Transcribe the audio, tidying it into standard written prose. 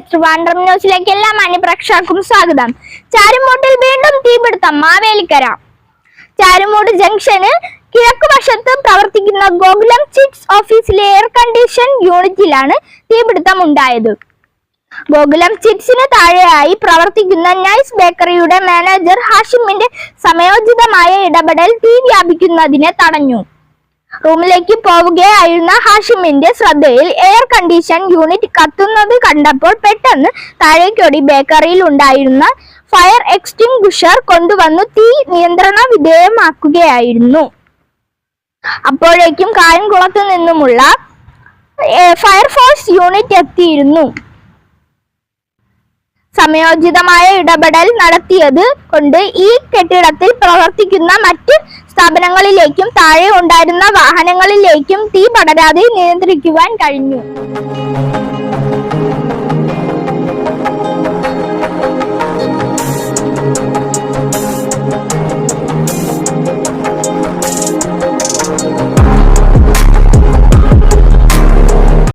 ട്രിവാൻഡ്രം ന്യൂസിലേക്ക് എല്ലാ മാന്യപ്രേക്ഷകർക്കും സ്വാഗതം. ചാരുമൂട്ടിൽ വീണ്ടും തീപിടുത്തം. മാവേലിക്കര ചാരുമൂട് ജംഗ്ഷന് കിഴക്കുവശത്ത് പ്രവർത്തിക്കുന്ന ഗോകുലം ചിറ്റ്സ് ഓഫീസിലെ എയർ കണ്ടീഷൻ യൂണിറ്റിലാണ് തീപിടുത്തം ഉണ്ടായത്. ഗോകുലം ചിറ്റ്സിന് താഴെയായി പ്രവർത്തിക്കുന്ന നൈസ് ബേക്കറിയുടെ മാനേജർ ഹാഷിമിന്റെ സമയോചിതമായ ഇടപെടൽ തീ വ്യാപിക്കുന്നതിനെ തടഞ്ഞു. റൂമിലേക്ക് പോവുകയായിരുന്ന ഹാഷിമിന്റെ ശ്രദ്ധയിൽ എയർ കണ്ടീഷൻ യൂണിറ്റ് കത്തുന്നത് കണ്ടപ്പോൾ പെട്ടെന്ന് താഴേക്കോടി ബേക്കറിയിൽ ഉണ്ടായിരുന്ന ഫയർ എക്സ്റ്റിംഗ്വിഷർ കൊണ്ടുവന്നു തീ നിയന്ത്രണ വിധേയമാക്കുകയായിരുന്നു. അപ്പോഴേക്കും കായംകുളത്ത് നിന്നുമുള്ള ഫയർഫോഴ്സ് യൂണിറ്റ് എത്തിയിരുന്നു. സമയോചിതമായ ഇടപെടൽ നടത്തിയത് കൊണ്ട് ഈ കെട്ടിടത്തിൽ പ്രവർത്തിക്കുന്ന മറ്റ് സ്ഥാപനങ്ങളിലേക്കും താഴെ ഉണ്ടായിരുന്ന വാഹനങ്ങളിലേക്കും തീ പടരാതെ നിയന്ത്രിക്കുവാൻ കഴിഞ്ഞു.